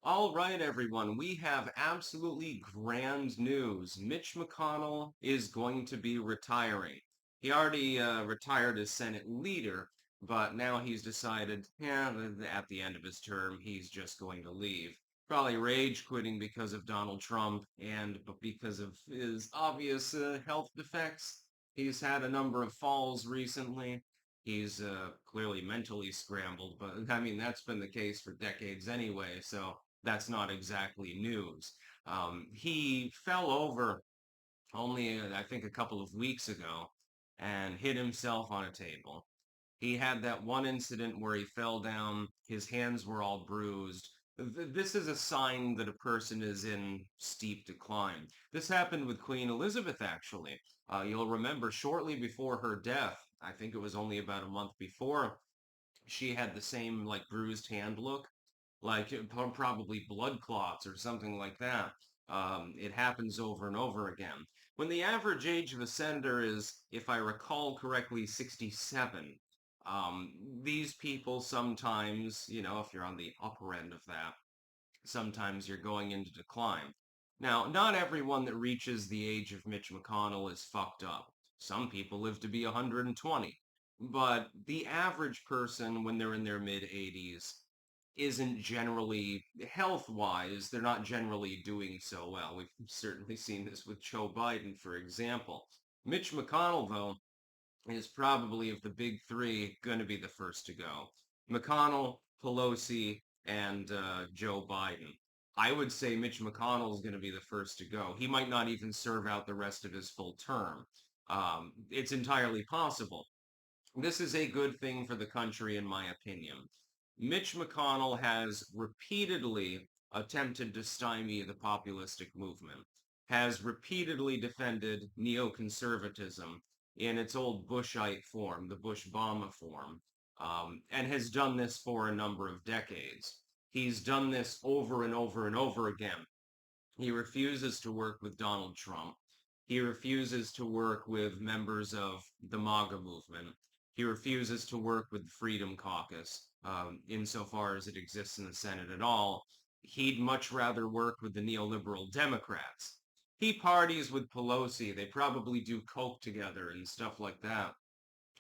All right, everyone, we have absolutely grand news. Mitch McConnell is going to be retiring. He already retired as Senate leader, but now he's decided, yeah, at the end of his term, he's just going to leave. Probably rage quitting because of Donald Trump and but because of his obvious health defects. He's had a number of falls recently. He's clearly mentally scrambled, but I mean, that's been the case for decades anyway, so that's not exactly news. He fell over only, I think, a couple of weeks ago and hit himself on a table. He had that one incident where he fell down, his hands were all bruised. This is a sign that a person is in steep decline. This happened with Queen Elizabeth, actually. You'll remember shortly before her death, I think it was only about a month before, she had the same like bruised hand look, like probably blood clots or something like that. It happens over and over again. When the average age of a senator is, if I recall correctly, 67, these people sometimes, if you're on the upper end of that, sometimes you're going into decline. Now, not everyone that reaches the age of Mitch McConnell is fucked up. Some people live to be 120. But the average person, when they're in their mid 80s, isn't generally, health-wise, they're not generally doing so well. We've certainly seen this with Joe Biden, for example. Mitch McConnell, though, is probably of the big three going to be the first to go. McConnell, Pelosi, and Joe Biden. I would say Mitch McConnell is going to be the first to go. He might not even serve out the rest of his full term. It's entirely possible. This is a good thing for the country, in my opinion. Mitch McConnell has repeatedly attempted to stymie the populistic movement, has repeatedly defended neoconservatism in its old Bushite form, the Bush-Obama form, and has done this for a number of decades. He's done this over and over and over again. He refuses to work with Donald Trump. He refuses to work with members of the MAGA movement. He refuses to work with the Freedom Caucus, insofar as it exists in the Senate at all. He'd much rather work with the neoliberal Democrats. He parties with Pelosi. They probably do coke together and stuff like that.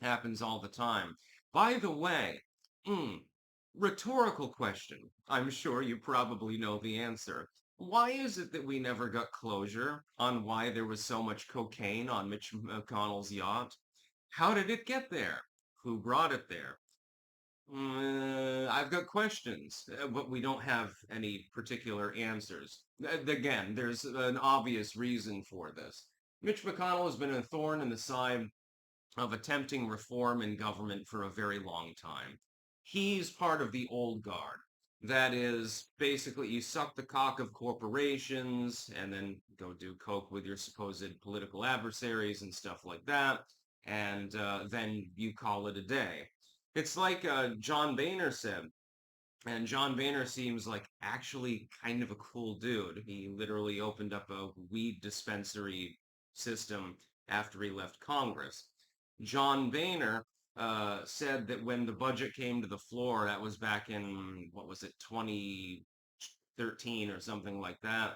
Happens all the time. By the way, mm, rhetorical question. I'm sure you probably know the answer. Why is it that we never got closure on why there was so much cocaine on Mitch McConnell's yacht? How did it get there? Who brought it there? I've got questions, but we don't have any particular answers. Again, there's an obvious reason for this. Mitch McConnell has been a thorn in the side of attempting reform in government for a very long time. He's part of the old guard. That is, basically, you suck the cock of corporations and then go do coke with your supposed political adversaries and stuff like that, and then you call it a day. It's like John Boehner said, and John Boehner seems like actually kind of a cool dude. He literally opened up a weed dispensary system after he left Congress. John Boehner said that when the budget came to the floor, that was back in, what was it, 2013 or something like that,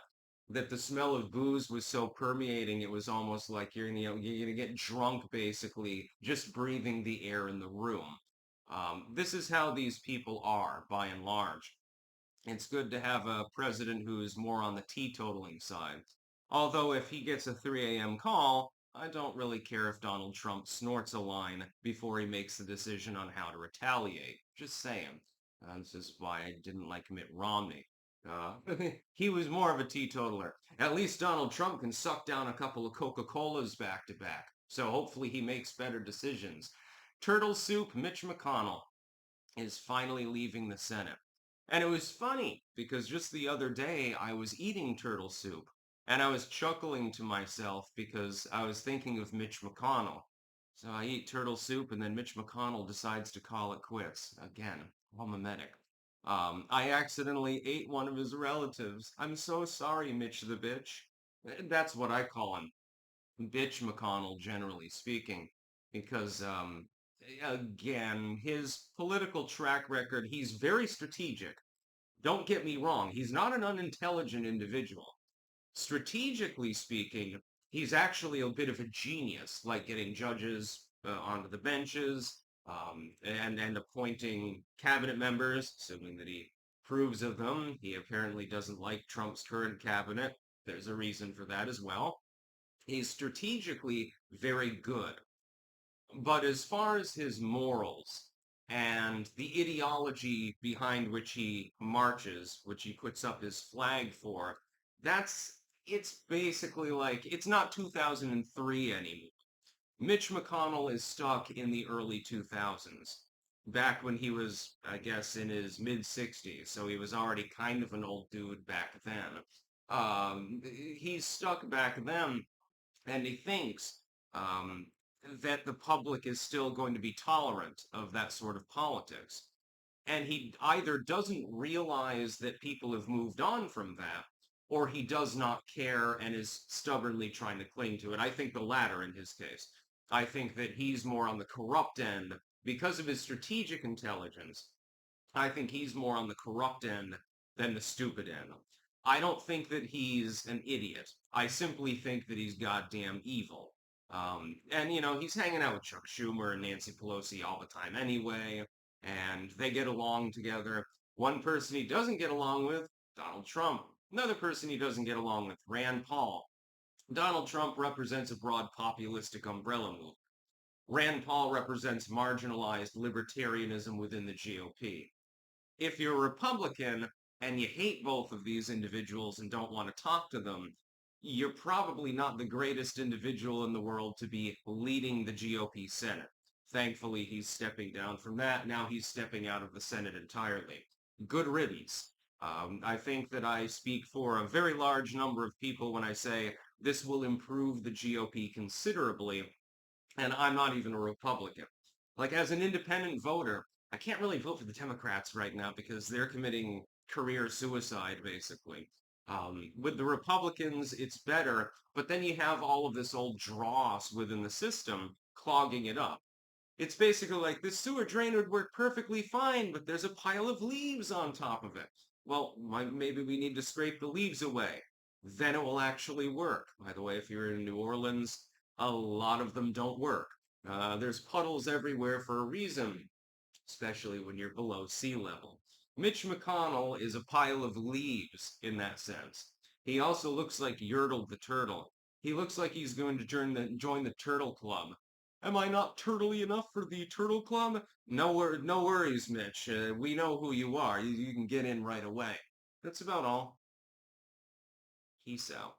that the smell of booze was so permeating, it was almost like you're gonna get drunk basically just breathing the air in the room. This is how these people are, by and large. It's good to have a president who's more on the teetotaling side. Although if he gets a 3 a.m. call, I don't really care if Donald Trump snorts a line before he makes the decision on how to retaliate. Just saying. This is why I didn't like Mitt Romney. Uh, he was more of a teetotaler. At least Donald Trump can suck down a couple of Coca-Colas back to back. So hopefully he makes better decisions. Turtle Soup Mitch McConnell is finally leaving the Senate. And it was funny because just the other day I was eating turtle soup and I was chuckling to myself because I was thinking of Mitch McConnell. So I eat turtle soup and then Mitch McConnell decides to call it quits. Again, how mimetic. I accidentally ate one of his relatives. I'm so sorry, Mitch the bitch. That's what I call him. Bitch McConnell, generally speaking, because again, his political track record, he's very strategic. Don't get me wrong, he's not an unintelligent individual. Strategically speaking, he's actually a bit of a genius, like getting judges onto the benches, and appointing cabinet members, assuming that he approves of them. He apparently doesn't like Trump's current cabinet. There's a reason for that as well. He's strategically very good. But as far as his morals and the ideology behind which he marches, which he puts up his flag for, it's basically like, it's not 2003 anymore. Mitch McConnell is stuck in the early 2000s, back when he was, I guess, in his mid 60s, so he was already kind of an old dude back then. He's stuck back then, and he thinks um, that the public is still going to be tolerant of that sort of politics. And he either doesn't realize that people have moved on from that, or he does not care and is stubbornly trying to cling to it. I think the latter in his case. I think that he's more on the corrupt end because of his strategic intelligence. I think he's more on the corrupt end than the stupid end. I don't think that he's an idiot. I simply think that he's goddamn evil. And, he's hanging out with Chuck Schumer and Nancy Pelosi all the time anyway, and they get along together. One person he doesn't get along with, Donald Trump. Another person he doesn't get along with, Rand Paul. Donald Trump represents a broad populistic umbrella movement. Rand Paul represents marginalized libertarianism within the GOP. If you're a Republican and you hate both of these individuals and don't want to talk to them, you're probably not the greatest individual in the world to be leading the GOP Senate. Thankfully, he's stepping down from that. Now he's stepping out of the Senate entirely. Good riddance. I think that I speak for a very large number of people when I say this will improve the GOP considerably, and I'm not even a Republican. Like, as an independent voter, I can't really vote for the Democrats right now because they're committing career suicide, basically. With the Republicans, it's better, but then you have all of this old dross within the system clogging it up. It's basically like this sewer drain would work perfectly fine, but there's a pile of leaves on top of it. Well, maybe we need to scrape the leaves away. Then it will actually work. By the way, if you're in New Orleans, a lot of them don't work. There's puddles everywhere for a reason, especially when you're below sea level. Mitch McConnell is a pile of leaves in that sense. He also looks like Yertle the turtle. He looks like he's going to join the Turtle Club. Am I not turtly enough for the Turtle Club? No worries, Mitch. We know who you are. You can get in right away. That's about all. Peace out.